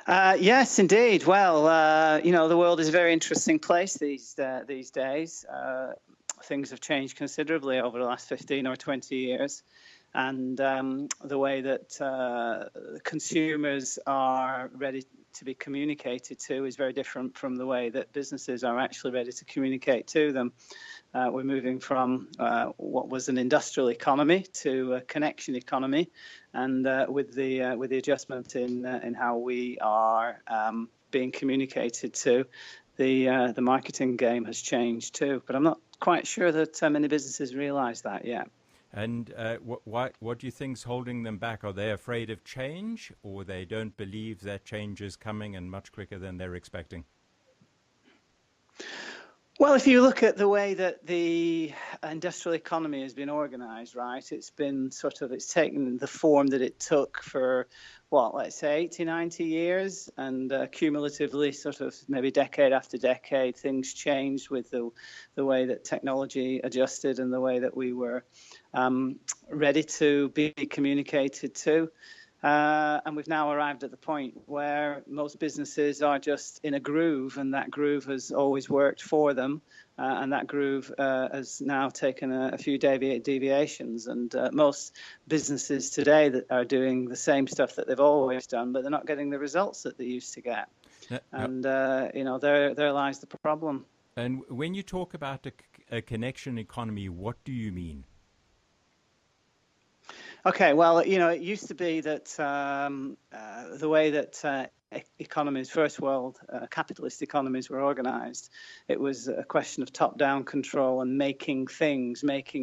Yes, indeed. Well, the world is a very interesting place these days. Things have changed considerably over the last 15 or 20 years, and the way that consumers are ready to be communicated to is very different from the way that businesses are actually ready to communicate to them. We're moving from what was an industrial economy to a connection economy, and with the adjustment in how we are being communicated to, the marketing game has changed too. But I'm not quite sure that many businesses realise that yet. And what do you think's holding them back? Are they afraid of change, or they don't believe that change is coming and much quicker than they're expecting? Well, if you look at the way that the industrial economy has been organised, right, it's taken the form that it took for, let's say 80, 90 years, and cumulatively, sort of maybe decade after decade, things changed with the way that technology adjusted and the way that we were ready to be communicated to. And we've now arrived at the point where most businesses are just in a groove, and that groove has always worked for them. And that groove has now taken a few deviations. And most businesses today that are doing the same stuff that they've always done, but they're not getting the results that they used to get. No, and, there lies the problem. And when you talk about a connection economy, what do you mean? Okay, well, it used to be that the way that economies, first world capitalist economies were organized, it was a question of top-down control and making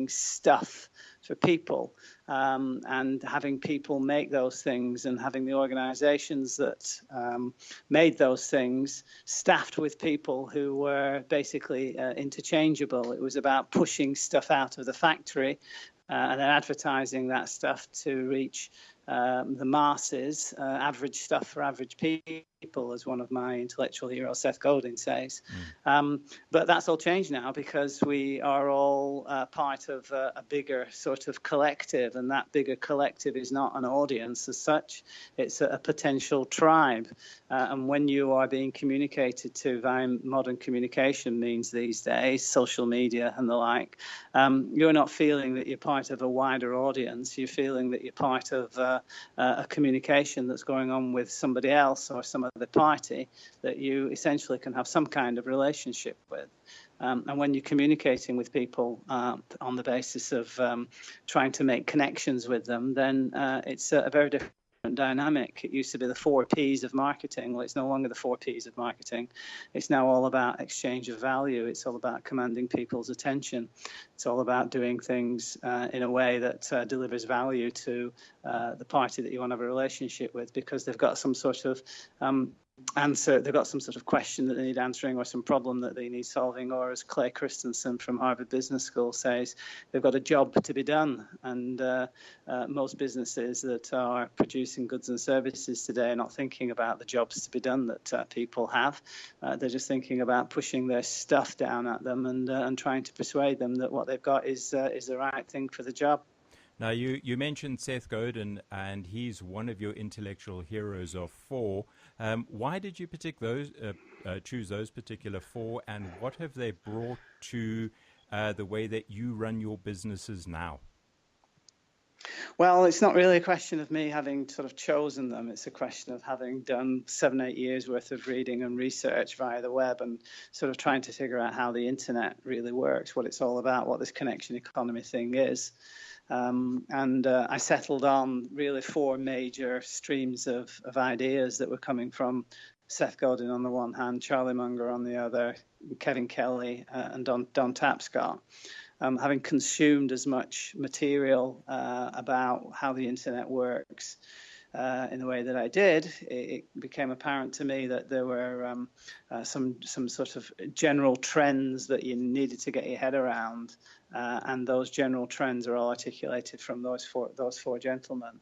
stuff for people, and having people make those things, and having the organizations that made those things staffed with people who were basically interchangeable. It was about pushing stuff out of the factory and then advertising that stuff to reach the masses, average stuff for average people, as one of my intellectual heroes, Seth Godin, says. But that's all changed now, because we are all part of a bigger sort of collective, and that bigger collective is not an audience as such. It's a potential tribe. And when you are being communicated to via modern communication means these days, social media and the like, you're not feeling that you're part of a wider audience. You're feeling that you're part of a communication that's going on with somebody else or some other party that you essentially can have some kind of relationship with. And when you're communicating with people on the basis of trying to make connections with them, then it's a very different dynamic. It used to be the 4 Ps of marketing. Well, it's no longer the 4 Ps of marketing. It's now all about exchange of value. It's all about commanding people's attention. It's all about doing things in a way that delivers value to the party that you want to have a relationship with, because they've got some sort of answer, they've got some sort of question that they need answering, or some problem that they need solving, or as Clay Christensen from Harvard Business School says, they've got a job to be done. And most businesses that are producing goods and services today are not thinking about the jobs to be done that people have. They're just thinking about pushing their stuff down at them and trying to persuade them that what they've got is the right thing for the job. Now, you mentioned Seth Godin, and he's one of your intellectual heroes of 4. Why did you choose those particular 4, and what have they brought to the way that you run your businesses now? Well, it's not really a question of me having sort of chosen them. It's a question of having done 7, 8 years worth of reading and research via the web, and sort of trying to figure out how the internet really works, what it's all about, what this connection economy thing is. And I settled on really 4 major streams of ideas that were coming from Seth Godin on the one hand, Charlie Munger on the other, Kevin Kelly and Don Tapscott. Having consumed as much material about how the internet works in the way that I did, it became apparent to me that there were some sort of general trends that you needed to get your head around, and those general trends are all articulated from those four gentlemen.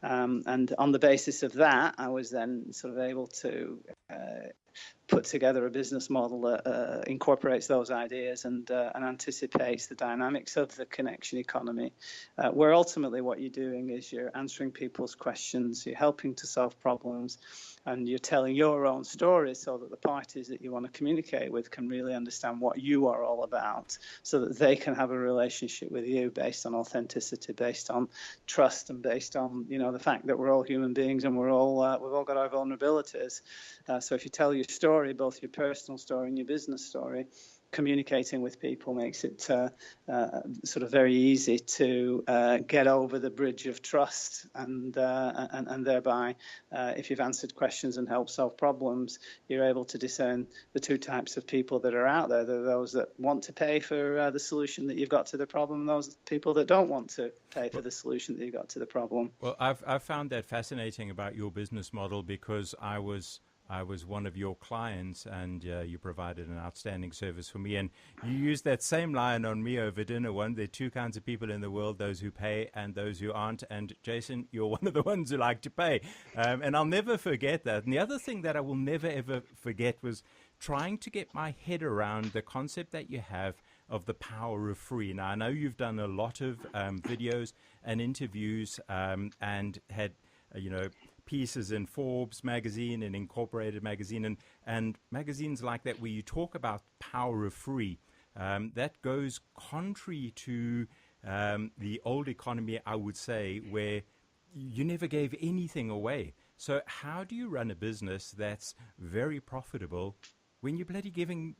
And on the basis of that, I was then sort of able to put together a business model that incorporates those ideas and anticipates the dynamics of the connection economy, where ultimately what you're doing is you're answering people's questions, you're helping to solve problems, and you're telling your own story so that the parties that you want to communicate with can really understand what you are all about, so that they can have a relationship with you based on authenticity, based on trust, and based on, you know, the fact that we're all human beings and we've all got our vulnerabilities. So if you tell your story, both your personal story and your business story, communicating with people makes it sort of very easy to get over the bridge of trust, and thereby, if you've answered questions and helped solve problems, you're able to discern the two types of people that are out there. There are those that want to pay for the solution that you've got to the problem, and those people that don't want to pay for the solution that you've got to the problem. Well, I've found that fascinating about your business model, because I was one of your clients, and you provided an outstanding service for me. And you used that same line on me over dinner one. There are two kinds of people in the world, those who pay and those who aren't. And Jason, you're one of the ones who like to pay. And I'll never forget that. And the other thing that I will never, ever forget was trying to get my head around the concept that you have of the power of free. Now, I know you've done a lot of videos and interviews and had, pieces in Forbes magazine and Incorporated magazine and magazines like that, where you talk about power of free. That goes contrary to the old economy, I would say, where you never gave anything away. So how do you run a business that's very profitable when you're giving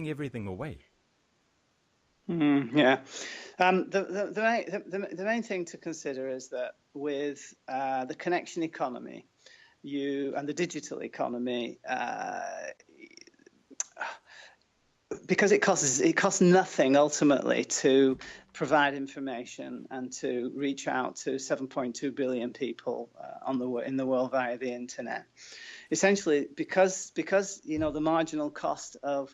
everything away? Yeah. The main thing to consider is that with the connection economy, and the digital economy, because it costs nothing ultimately to provide information and to reach out to 7.2 billion people in the world via the internet. Essentially, because the marginal cost of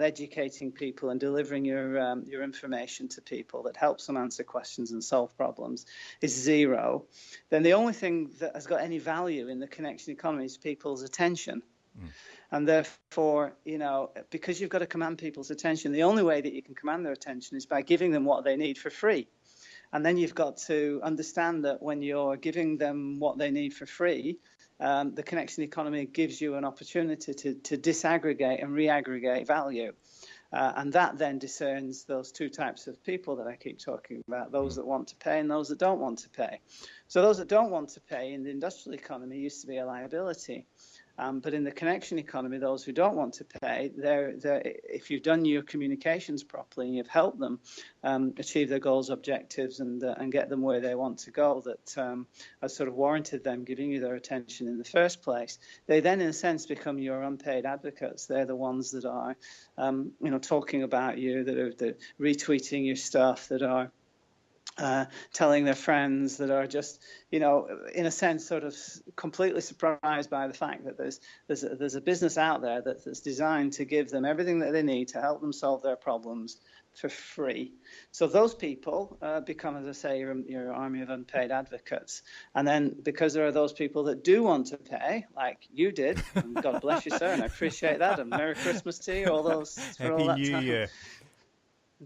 educating people and delivering your information to people that helps them answer questions and solve problems is zero, then the only thing that has got any value in the connection economy is people's attention. And therefore, because you've got to command people's attention, the only way that you can command their attention is by giving them what they need for free. And then you've got to understand that when you're giving them what they need for free, the connection economy gives you an opportunity to disaggregate and reaggregate value. And that then discerns those two types of people that I keep talking about, those that want to pay and those that don't want to pay. So those that don't want to pay in the industrial economy used to be a liability. But in the connection economy, those who don't want to pay, if you've done your communications properly and you've helped them achieve their goals, objectives, and get them where they want to go, that has sort of warranted them giving you their attention in the first place, they then, in a sense, become your unpaid advocates. They're the ones that are, talking about you, that are retweeting your stuff, that are telling their friends, that are just, in a sense, sort of completely surprised by the fact that there's a business out there that's designed to give them everything that they need to help them solve their problems for free. So those people become, as I say, your army of unpaid advocates. And then because there are those people that do want to pay, like you did, and God bless you, sir, and I appreciate that, and Merry Christmas to you, all those for Happy all that New time. Year.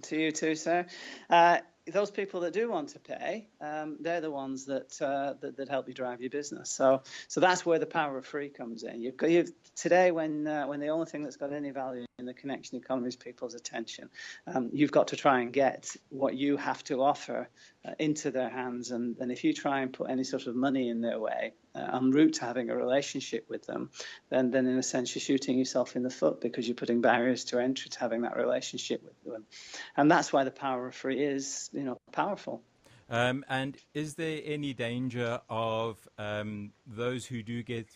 To you too, sir. Those people that do want to pay, they're the ones that help you drive your business. So that's where the power of free comes in. Today, when the only thing that's got any value in the connection economy is people's attention, you've got to try and get what you have to offer into their hands. And if you try and put any sort of money in their way, en route to having a relationship with them, then in a sense you're shooting yourself in the foot, because you're putting barriers to entry to having that relationship with them. And that's why the power of free is, powerful. And is there any danger of those who do get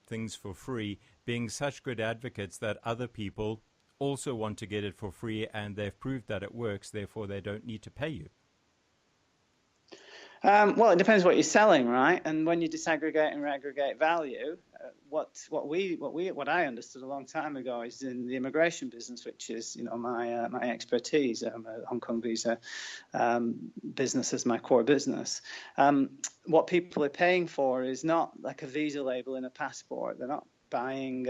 things for free being such good advocates that other people also want to get it for free, and they've proved that it works, therefore they don't need to pay you? Well, it depends what you're selling, right? And when you disaggregate and reaggregate value, what I understood a long time ago is in the immigration business, which is my expertise. A Hong Kong visa business is my core business. What people are paying for is not like a visa label in a passport. They're not buying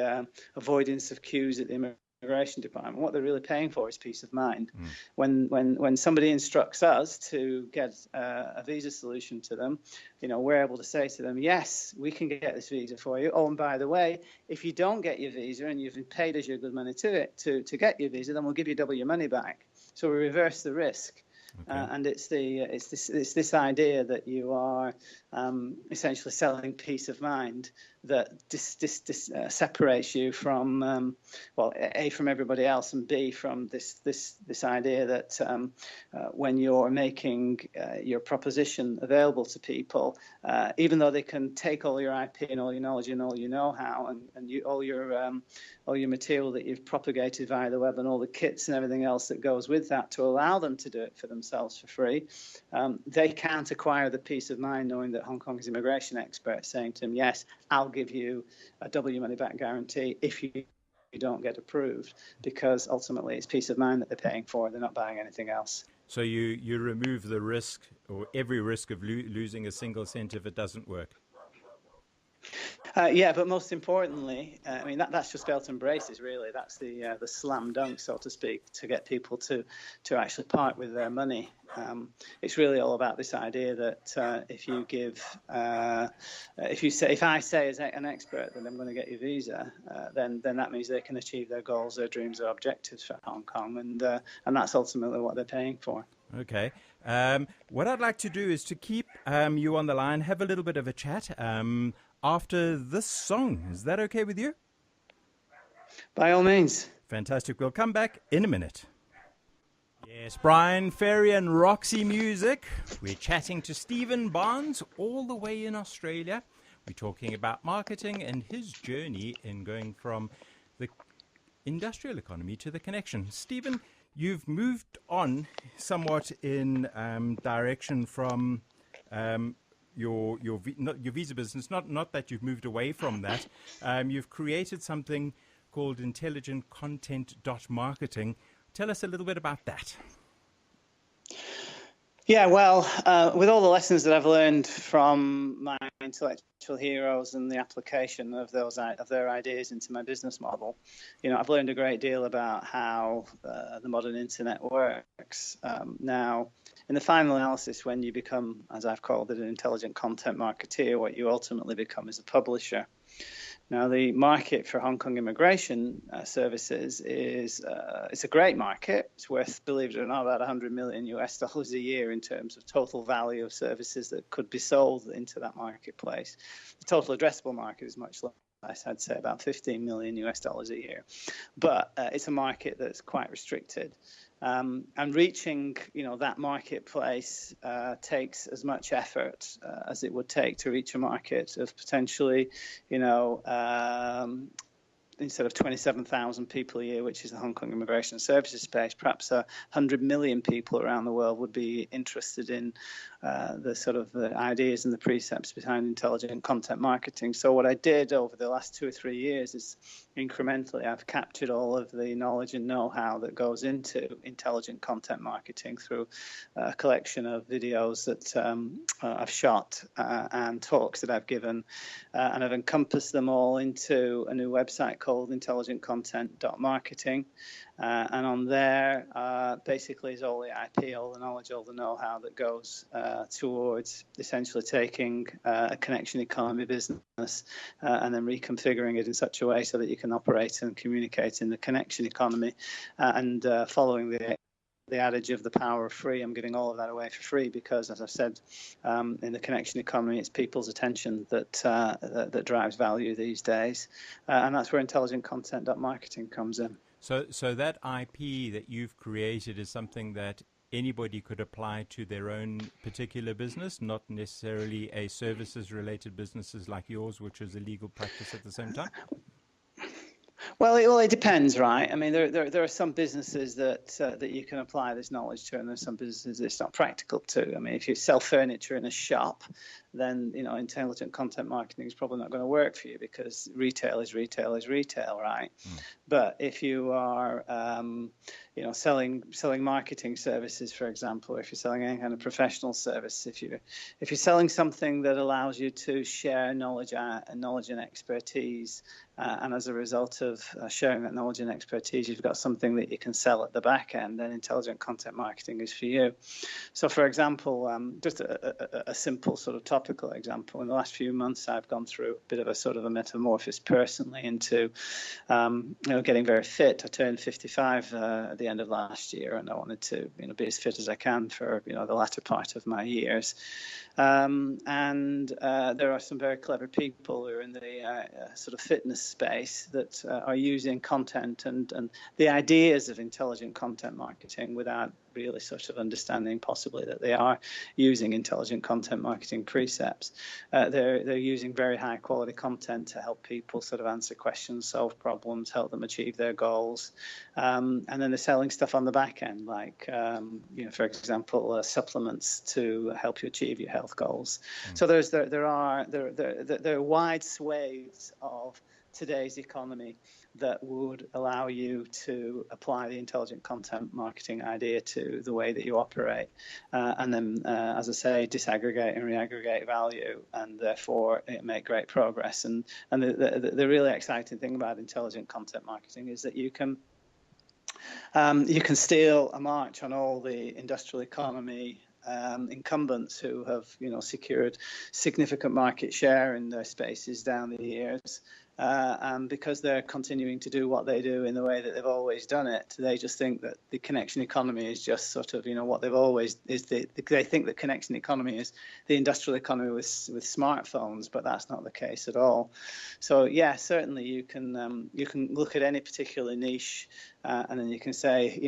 avoidance of queues at the Immigration Department, what they're really paying for is peace of mind. When somebody instructs us to get a visa solution to them, we're able to say to them, yes, we can get this visa for you. Oh, and by the way, if you don't get your visa and you've paid us your good money to get your visa, then we'll give you double your money back. So we reverse the risk. Okay. And it's this idea that you are essentially selling peace of mind that separates you from A, from everybody else, and B, from this idea that when you're making your proposition available to people, even though they can take all your IP and all your knowledge and all your know-how and all your material that you've propagated via the web and all the kits and everything else that goes with that to allow them to do it for themselves for free, they can't acquire the peace of mind knowing that Hong Kong's immigration expert saying to them, yes, I'll give you a double your money back guarantee if you don't get approved, because ultimately it's peace of mind that they're paying for. They're not buying anything else. So you remove the risk, or every risk, of losing a single cent if it doesn't work. Yeah, but most importantly, I mean that's just belt and braces, really. That's the slam dunk, so to speak, to get people to actually part with their money. It's really all about this idea that if I say as an expert that I'm going to get your visa, then that means they can achieve their goals, their dreams, their objectives for Hong Kong, and that's ultimately what they're paying for. Okay. What I'd like to do is to keep you on the line, have a little bit of a chat after this song. Is that okay with you? By all means. Fantastic. We'll come back in a minute. Yes, Brian Ferry and Roxy Music. We're chatting to Stephen Barnes all the way in Australia. We're talking about marketing and his journey in going from the industrial economy to the connection. Stephen, you've moved on somewhat in direction from your visa business. Not that you've moved away from that. You've created something called Intelligent Content Marketing. Tell us a little bit about that. Yeah, well, with all the lessons that I've learned from my intellectual heroes and the application of their ideas into my business model, I've learned a great deal about how the modern internet works. Now, in the final analysis, when you become, as I've called it, an intelligent content marketeer, what you ultimately become is a publisher. Now, the market for Hong Kong immigration services is it's a great market. It's worth, believe it or not, about $100 million a year in terms of total value of services that could be sold into that marketplace. The total addressable market is much less. I'd say about $15 million a year. But it's a market that's quite restricted. And reaching, that marketplace takes as much effort as it would take to reach a market of potentially, instead of 27,000 people a year, which is the Hong Kong immigration services space, perhaps 100 million people around the world would be interested in the ideas and the precepts behind intelligent content marketing. So what I did over the last 2 or 3 years is incrementally I've captured all of the knowledge and know-how that goes into intelligent content marketing through a collection of videos that I've shot and talks that I've given, and I've encompassed them all into a new website called intelligentcontent.marketing. And on there, basically, is all the IP, all the knowledge, all the know-how that goes towards essentially taking a connection economy business and then reconfiguring it in such a way so that you can operate and communicate in the connection economy. And following the adage of the power of free, I'm giving all of that away for free because, as I've said, in the connection economy, it's people's attention that drives value these days. And that's where intelligent content.marketing comes in. So that IP that you've created is something that anybody could apply to their own particular business, not necessarily a services-related businesses like yours, which is a legal practice at the same time? Well, it depends, right? I mean, there are some businesses that you can apply this knowledge to, and there's some businesses it's not practical to. I mean, if you sell furniture in a shop, then intelligent content marketing is probably not going to work for you because retail is retail, right? But if you are, selling marketing services, for example, or if you're selling any kind of professional service, if you're selling something that allows you to share knowledge and expertise, and as a result of sharing that knowledge and expertise, you've got something that you can sell at the back end, then intelligent content marketing is for you. So, for example, just a simple sort of topical example. In the last few months, I've gone through a bit of a sort of a metamorphosis personally into, getting very fit. I turned 55 at the end of last year, and I wanted to, be as fit as I can for, the latter part of my years. And there are some very clever people who are in the sort of fitness space that are using content and the ideas of intelligent content marketing without really sort of understanding possibly that they are using intelligent content marketing precepts. They're using very high quality content to help people sort of answer questions, solve problems, help them achieve their goals. And then they're selling stuff on the back end, like, for example, supplements to help you achieve your health goals. So there are wide swathes of today's economy that would allow you to apply the intelligent content marketing idea to the way that you operate, and then, as I say, disaggregate and reaggregate value, and therefore make great progress. And the really exciting thing about intelligent content marketing is that you can steal a march on all the industrial economy incumbents who have, secured significant market share in their spaces down the years. And because they're continuing to do what they do in the way that they've always done it, they just think that the connection economy is just sort of, what they've always is. They think that connection economy is the industrial economy with smartphones, but that's not the case at all. So yeah, certainly you can look at any particular niche, and then you can say,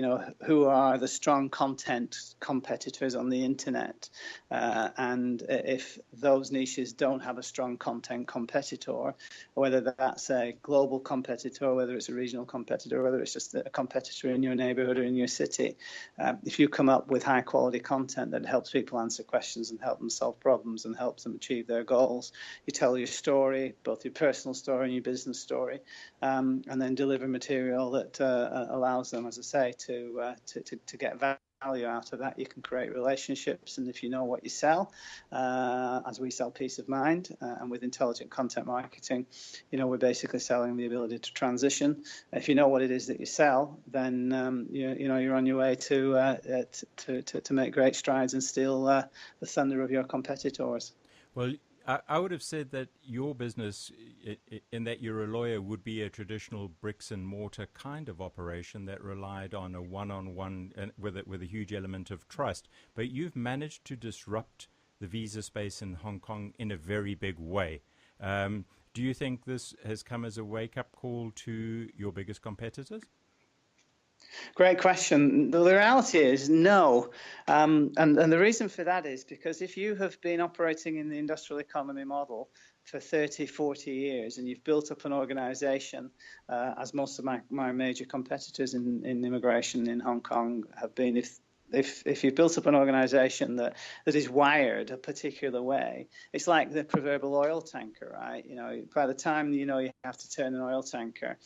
who are the strong content competitors on the internet, and if those niches don't have a strong content competitor, whether that's a global competitor, whether it's a regional competitor, whether it's just a competitor in your neighborhood or in your city, if you come up with high quality content that helps people answer questions and help them solve problems and helps them achieve their goals, you tell your story, both your personal story and your business story, and then deliver material that allows them, as I say, to get value out of that. You can create relationships, and if you know what you sell, as we sell peace of mind, and with intelligent content marketing, we're basically selling the ability to transition. If you know what it is that you sell, then you're on your way to make great strides and steal the thunder of your competitors. Well, I would have said that your business, in that you're a lawyer, would be a traditional bricks and mortar kind of operation that relied on a one-on-one and with a huge element of trust. But you've managed to disrupt the visa space in Hong Kong in a very big way. Do you think this has come as a wake-up call to your biggest competitors? Great question. The reality is no. And the reason for that is because if you have been operating in the industrial economy model for 30, 40 years, and you've built up an organization, as most of my major competitors in immigration in Hong Kong have been, if you've built up an organization that is wired a particular way, it's like the proverbial oil tanker, right? By the time you have to turn an oil tanker,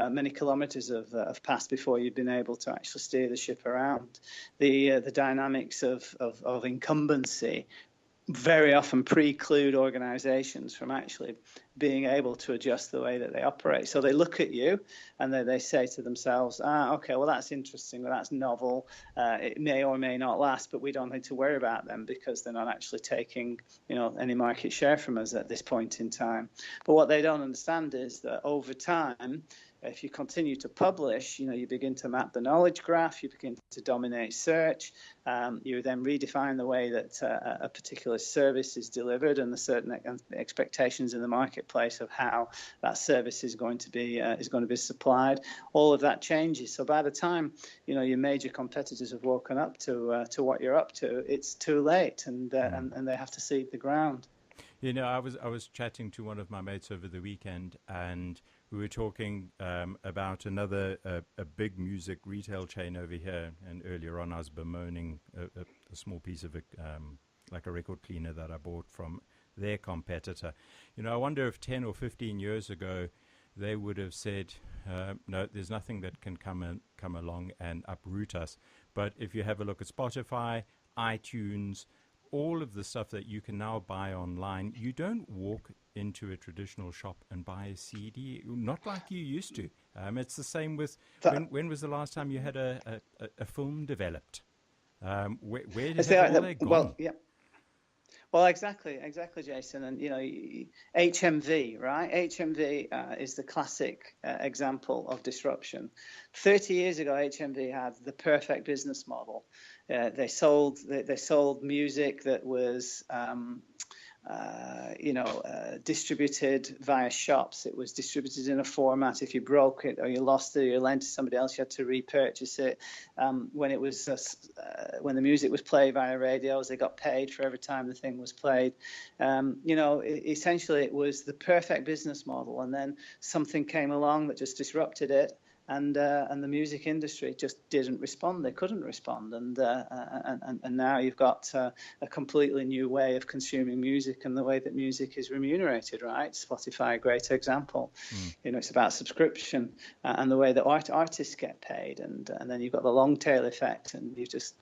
many kilometers have passed before you've been able to actually steer the ship around. The dynamics of incumbency very often preclude organizations from actually being able to adjust the way that they operate. So they look at you and they say to themselves, okay, well, that's interesting, well, that's novel. It may or may not last, but we don't need to worry about them because they're not actually taking, any market share from us at this point in time. But what they don't understand is that over time, if you continue to publish, you begin to map the knowledge graph, you begin to dominate search, you then redefine the way that a particular service is delivered and the certain expectations in the marketplace of how that service is going to be supplied. All of that changes. So by the time your major competitors have woken up to what you're up to, it's too late, and they have to cede the ground. I was chatting to one of my mates over the weekend, and we were talking about another a big music retail chain over here. And earlier on, I was bemoaning a small piece of like a record cleaner that I bought from their competitor. I wonder if 10 or 15 years ago, they would have said, no, there's nothing that can come along and uproot us. But if you have a look at Spotify, iTunes, all of the stuff that you can now buy online, you don't walk into a traditional shop and buy a CD, not like you used to. It's the same with, when was the last time you had a film developed? Where have all they gone? Well, yeah. Well, exactly, Jason. And, HMV, right? HMV is the classic example of disruption. 30 years ago, HMV had the perfect business model. They sold music that was distributed via shops. It was distributed in a format. If you broke it or you lost it or you lent it to somebody else, you had to repurchase it. When the music was played via radios, they got paid for every time the thing was played. Essentially, it was the perfect business model. And then something came along that just disrupted it. And the music industry just didn't respond. They couldn't respond, and now you've got a completely new way of consuming music and the way that music is remunerated. Right, Spotify, a great example. It's about subscription and the way that artists get paid, and then you've got the long tail effect, and you just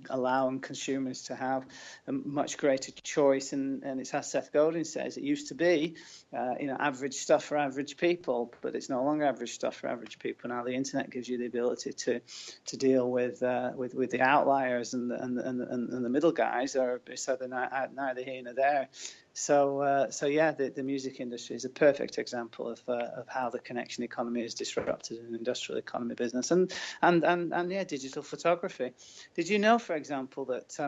allowing consumers to have a much greater choice. And it's as Seth Godin says, it used to be, average stuff for average people, but it's no longer average stuff for average people. Now the internet gives you the ability to deal with the outliers and the middle guys, so they're neither here nor there. So the music industry is a perfect example of how the connection economy is disrupted an industrial economy business, and digital photography. Did you know, for example, that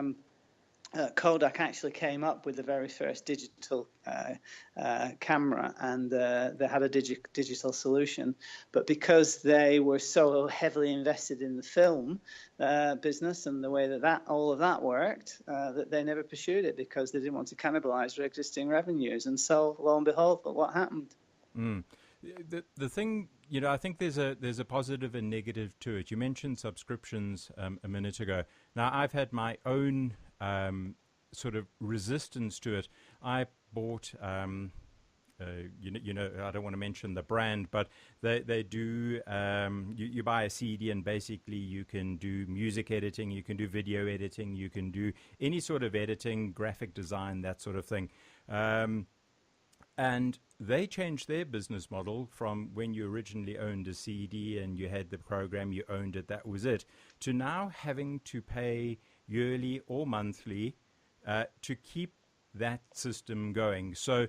Kodak actually came up with the very first digital camera, and they had a digital solution, but because they were so heavily invested in the film business and the way that all of that worked, that they never pursued it because they didn't want to cannibalize their existing revenues. And so, lo and behold, what happened? The thing, I think there's a positive and negative to it. You mentioned subscriptions a minute ago. Now, I've had my own sort of resistance to it. I bought, I don't want to mention the brand, but they do, you buy a CD and basically you can do music editing, you can do video editing, you can do any sort of editing, graphic design, that sort of thing. And they changed their business model from when you originally owned a CD and you had the program, you owned it, that was it, to now having to pay yearly or monthly to keep that system going. So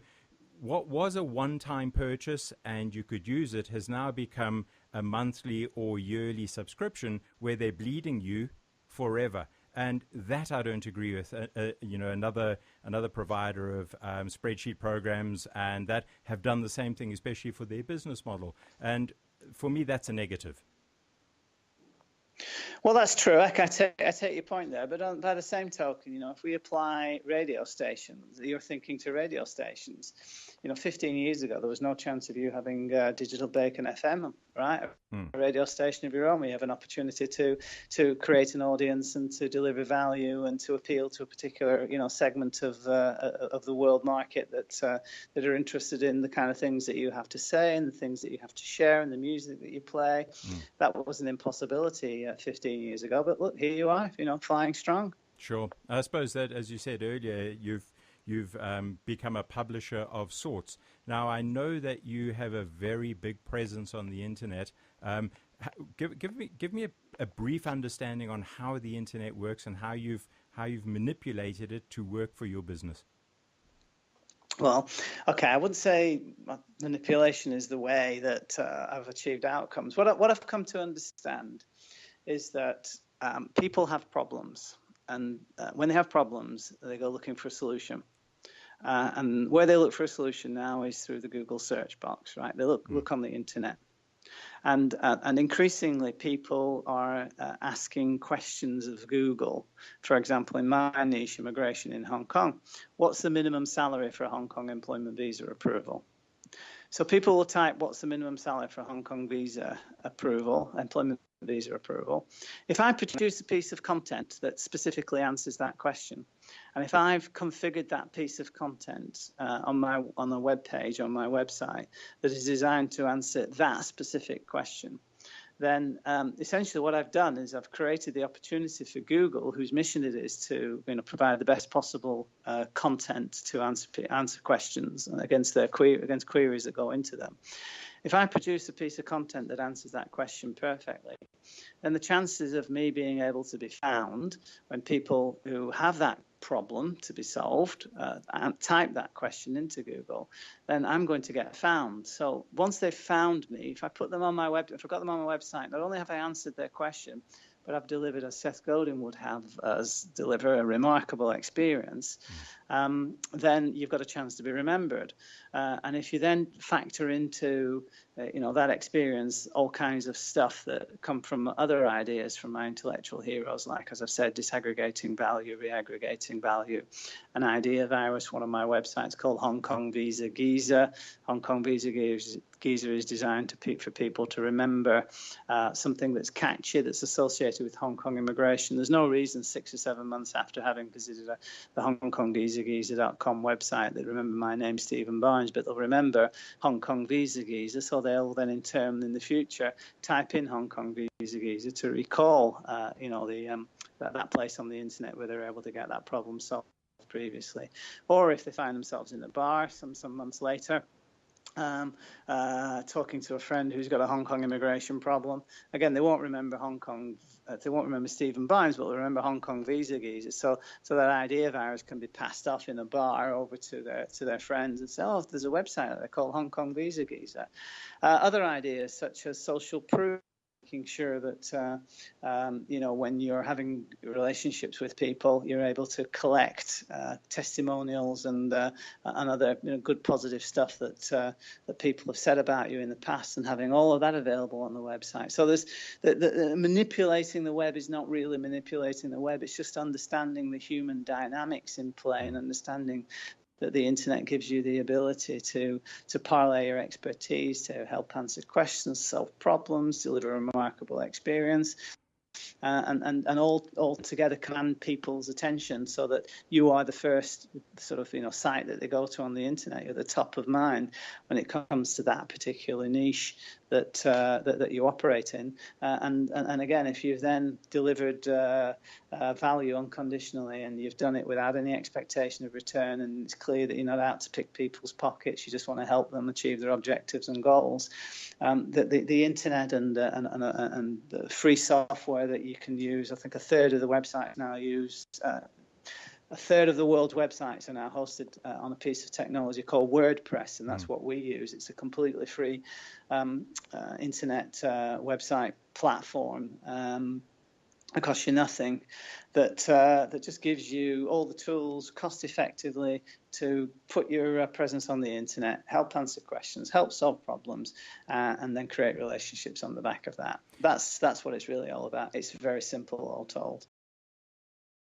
what was a one-time purchase and you could use it has now become a monthly or yearly subscription where they're bleeding you forever. And that I don't agree with. Another provider of spreadsheet programs and that have done the same thing, especially for their business model. And for me, that's a negative. Well, that's true. I take your point there. But by the same token, if we apply radio stations, you're thinking to radio stations. 15 years ago, there was no chance of you having digital bacon FM, right? A radio station of your own. We have an opportunity to create an audience and to deliver value and to appeal to a particular, segment of the world market that are interested in the kind of things that you have to say and the things that you have to share and the music that you play. That was an impossibility 15 years ago. But look, here you are, flying strong. Sure. I suppose that, as you said earlier, you've become a publisher of sorts. Now, I know that you have a very big presence on the internet. Give me a brief understanding on how the internet works and how you've manipulated it to work for your business. Well, okay, I wouldn't say manipulation is the way that I've achieved outcomes. What I've come to understand is that people have problems, and when they have problems, they go looking for a solution. And where they look for a solution now is through the Google search box, right? They look on the internet. And increasingly, people are asking questions of Google. For example, in my niche, immigration in Hong Kong, what's the minimum salary for a Hong Kong employment visa approval? So people will type, what's the minimum salary for Hong Kong visa approval, employment visa approval. If I produce a piece of content that specifically answers that question, and if I've configured that piece of content on the web page on my website that is designed to answer that specific question, then essentially what I've done is I've created the opportunity for Google, whose mission it is to provide the best possible content to answer questions against queries that go into them. If I produce a piece of content that answers that question perfectly, then the chances of me being able to be found when people who have that problem to be solved type that question into Google, then I'm going to get found. So once they've found me, if I got them on my website, not only have I answered their question, but I've delivered, as Seth Godin would have us deliver, a remarkable experience, then you've got a chance to be remembered. And if you then factor into that experience all kinds of stuff that come from other ideas from my intellectual heroes, like, as I've said, disaggregating value, reaggregating value, an idea virus, one of my websites called Hong Kong Visa Giza. Hong Kong Visa Giza is designed for people to remember something that's catchy, that's associated with Hong Kong immigration. There's no reason 6 or 7 months after having visited the Hong Kong Giza.com website they remember my name, Stephen Barnes, but they'll remember Hong Kong Visa Giza, so they'll then in turn in the future type in Hong Kong Visa Giza to recall that place on the internet where they were able to get that problem solved previously. Or if they find themselves in a bar some months later, talking to a friend who's got a Hong Kong immigration problem. Again, they won't remember they won't remember Stephen Barnes, but they'll remember Hong Kong Visa Giza. So that idea virus can be passed off in a bar over to their friends and say, oh, there's a website that they call Hong Kong Visa Giza. Other ideas such as social proof, making sure that when you're having relationships with people, you're able to collect testimonials and other good positive stuff that people have said about you in the past, and having all of that available on the website. So there's the manipulating the web is not really manipulating the web. It's just understanding the human dynamics in play and understanding that the internet gives you the ability to parlay your expertise, to help answer questions, solve problems, deliver a remarkable experience, and all together command people's attention so that you are the first sort of site that they go to on the internet. You're the top of mind when it comes to that particular niche that you operate in. And again, if you've then delivered value unconditionally and you've done it without any expectation of return, and it's clear that you're not out to pick people's pockets, you just want to help them achieve their objectives and goals, the internet and the free software that you can use, I think a third of the websites now use. A third of the world's websites are now hosted on a piece of technology called WordPress, and that's what we use. It's a completely free internet website platform. It costs you nothing. That just gives you all the tools cost effectively to put your presence on the internet, help answer questions, help solve problems, and then create relationships on the back of that. That's what it's really all about. It's very simple, all told.